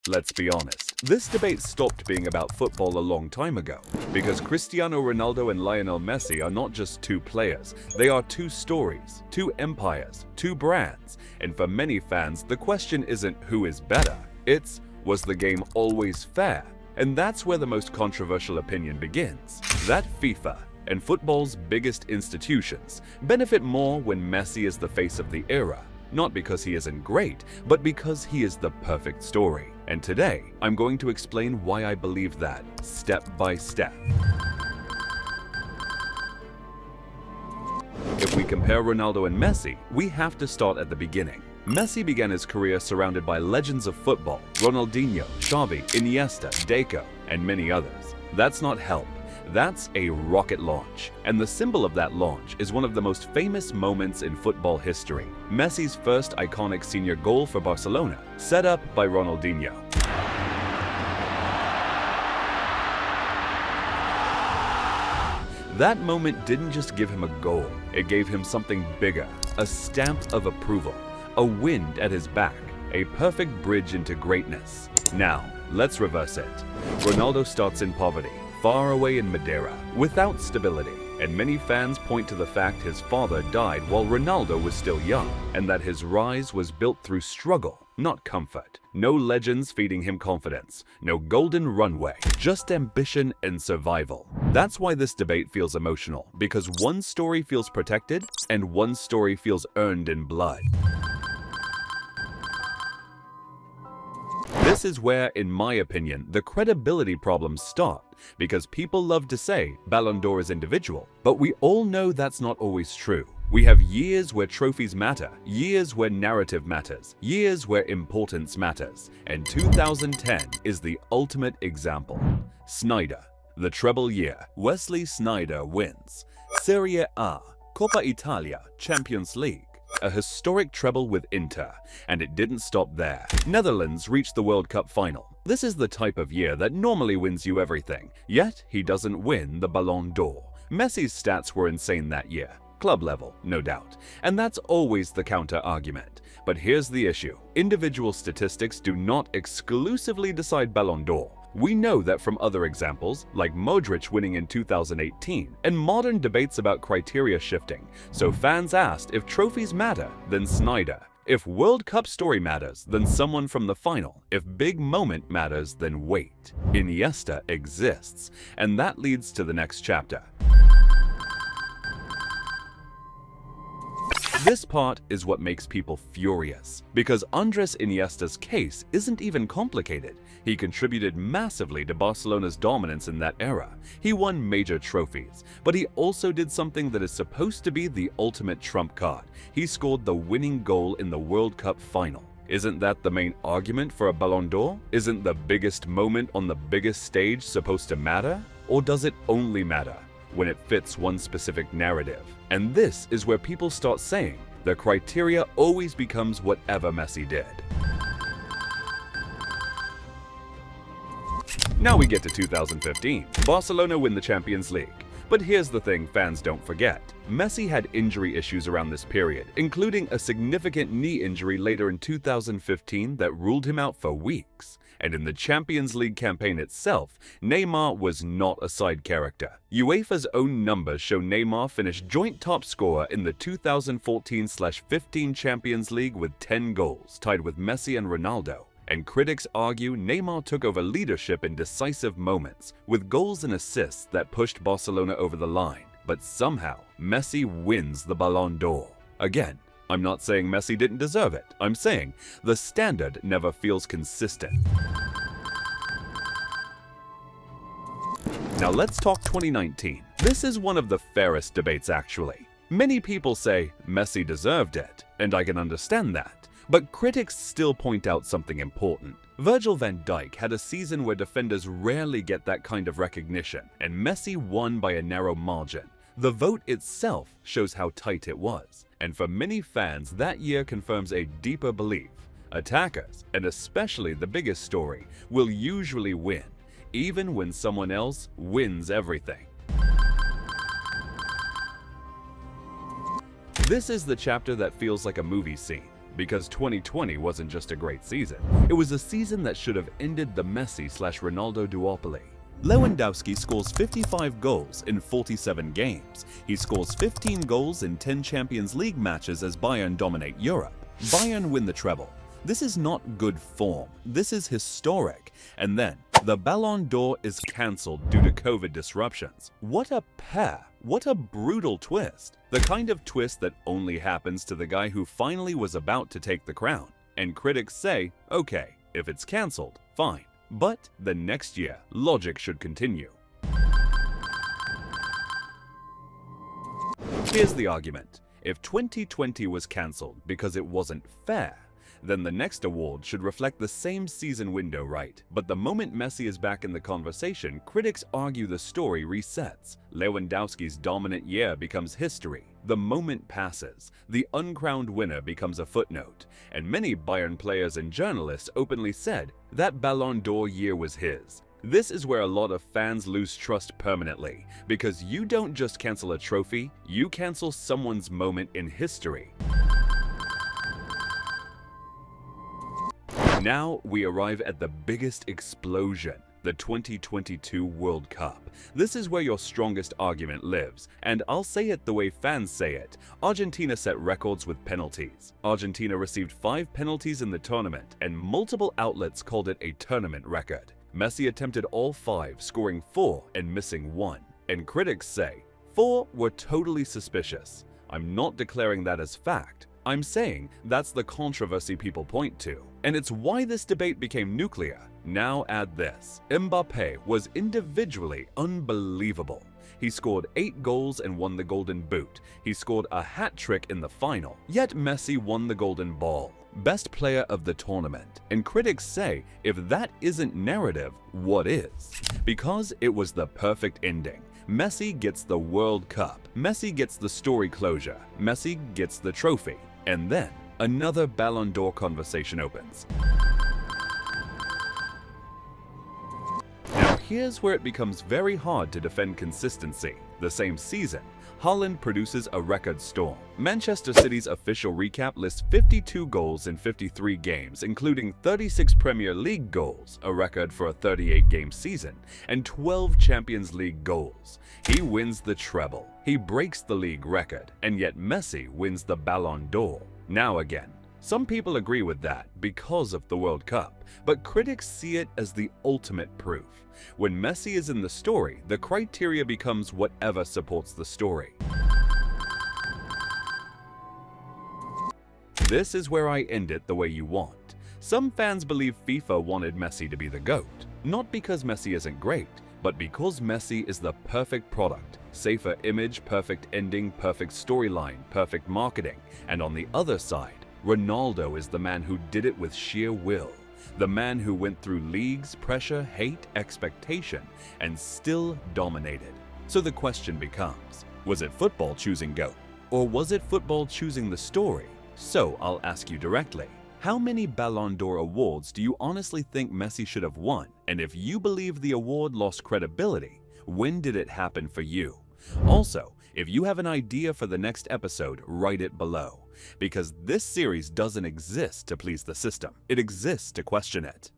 Let's be honest, this debate stopped being about football a long time ago, because Cristiano Ronaldo and Lionel Messi are not just two players, they are two stories, two empires, two brands, and for many fans, the question isn't who is better, it's was the game always fair? And that's where the most controversial opinion begins, that FIFA and football's biggest institutions benefit more when Messi is the face of the era. Not because he isn't great, but because he is the perfect story. And today, I'm going to explain why I believe that, step by step. If we compare Ronaldo and Messi, we have to start at the beginning. Messi began his career surrounded by legends of football, Ronaldinho, Xavi, Iniesta, Deco, and many others. That's not help. That's a rocket launch, and the symbol of that launch is one of the most famous moments in football history, Messi's first iconic senior goal for Barcelona, set up by Ronaldinho. That moment didn't just give him a goal, it gave him something bigger, a stamp of approval, a wind at his back, a perfect bridge into greatness. Now, let's reverse it. Ronaldo starts in poverty, far away in Madeira, without stability, and many fans point to the fact his father died while Ronaldo was still young, and that his rise was built through struggle, not comfort. No legends feeding him confidence, no golden runway, just ambition and survival. That's why this debate feels emotional, because one story feels protected and one story feels earned in blood. This is where, in my opinion, the credibility problems start, because people love to say Ballon d'Or is individual, but we all know that's not always true. We have years where trophies matter, years where narrative matters, years where importance matters, and 2010 is the ultimate example. Sneijder, the treble year, Wesley Sneijder wins. Serie A, Coppa Italia, Champions League. A historic treble with Inter, and it didn't stop there. Netherlands reached the World Cup final. This is the type of year that normally wins you everything, yet he doesn't win the Ballon d'Or. Messi's stats were insane that year. Club level, no doubt. And that's always the counter-argument. But here's the issue. Individual statistics do not exclusively decide Ballon d'Or. We know that from other examples, like Modric winning in 2018, and modern debates about criteria shifting. So fans asked if trophies matter, then Sneijder. If World Cup story matters, then someone from the final. If big moment matters, then wait. Iniesta exists. And that leads to the next chapter. This part is what makes people furious, because Andres Iniesta's case isn't even complicated. He contributed massively to Barcelona's dominance in that era. He won major trophies, but he also did something that is supposed to be the ultimate trump card. He scored the winning goal in the World Cup final. Isn't that the main argument for a Ballon d'Or? Isn't the biggest moment on the biggest stage supposed to matter? Or does it only matter when it fits one specific narrative? And this is where people start saying the criteria always becomes whatever Messi did. Now we get to 2015. Barcelona win the Champions League. But here's the thing fans don't forget. Messi had injury issues around this period, including a significant knee injury later in 2015 that ruled him out for weeks. And in the Champions League campaign itself, Neymar was not a side character. UEFA's own numbers show Neymar finished joint top scorer in the 2014-15 Champions League with 10 goals, tied with Messi and Ronaldo. And critics argue Neymar took over leadership in decisive moments, with goals and assists that pushed Barcelona over the line. But somehow, Messi wins the Ballon d'Or. Again, I'm not saying Messi didn't deserve it. I'm saying the standard never feels consistent. Now let's talk 2019. This is one of the fairest debates actually. Many people say Messi deserved it, and I can understand that. But critics still point out something important. Virgil van Dijk had a season where defenders rarely get that kind of recognition, and Messi won by a narrow margin. The vote itself shows how tight it was. And for many fans, that year confirms a deeper belief. Attackers, and especially the biggest story, will usually win, even when someone else wins everything. This is the chapter that feels like a movie scene. because 2020 wasn't just a great season. It was a season that should have ended the Messi/Ronaldo duopoly. Lewandowski scores 55 goals in 47 games. He scores 15 goals in 10 Champions League matches as Bayern dominate Europe. Bayern win the treble. This is not good form. This is historic. And then, the Ballon d'Or is cancelled due to COVID disruptions. What a pair! What a brutal twist. The kind of twist that only happens to the guy who finally was about to take the crown. And critics say, okay, if it's cancelled, fine. But the next year, logic should continue. Here's the argument. If 2020 was cancelled because it wasn't fair, then the next award should reflect the same season window, right? But the moment Messi is back in the conversation, critics argue the story resets. Lewandowski's dominant year becomes history. The moment passes. The uncrowned winner becomes a footnote. And many Bayern players and journalists openly said that Ballon d'Or year was his. This is where a lot of fans lose trust permanently, because you don't just cancel a trophy, you cancel someone's moment in history. Now we arrive at the biggest explosion, the 2022 World Cup. This is where your strongest argument lives, and I'll say it the way fans say it. Argentina set records with penalties. Argentina received 5 penalties in the tournament, and multiple outlets called it a tournament record. Messi attempted all 5, scoring 4 and missing 1. And critics say 4 were totally suspicious. I'm not declaring that as fact. I'm saying that's the controversy people point to. And it's why this debate became nuclear. Now add this. Mbappe was individually unbelievable. He scored 8 goals and won the Golden Boot. He scored a hat-trick in the final. Yet Messi won the Golden Ball, best player of the tournament. And critics say, if that isn't narrative, what is? Because it was the perfect ending. Messi gets the World Cup. Messi gets the story closure. Messi gets the trophy. And then, another Ballon d'Or conversation opens. Now here's where it becomes very hard to defend consistency. The same season, Haaland produces a record storm. Manchester City's official recap lists 52 goals in 53 games, including 36 Premier League goals, a record for a 38-game season, and 12 Champions League goals. He wins the treble. He breaks the league record, and yet Messi wins the Ballon d'Or. Now again, some people agree with that because of the World Cup, but critics see it as the ultimate proof. When Messi is in the story, the criteria becomes whatever supports the story. This is where I end it the way you want. Some fans believe FIFA wanted Messi to be the GOAT, not because Messi isn't great, but because Messi is the perfect product. Safer image, perfect ending, perfect storyline, perfect marketing. And on the other side, Ronaldo is the man who did it with sheer will. The man who went through leagues, pressure, hate, expectation, and still dominated. So the question becomes, was it football choosing GOAT? Or was it football choosing the story? So I'll ask you directly, how many Ballon d'Or awards do you honestly think Messi should have won? And if you believe the award lost credibility, when did it happen for you? Also, if you have an idea for the next episode, write it below. Because this series doesn't exist to please the system. It exists to question it.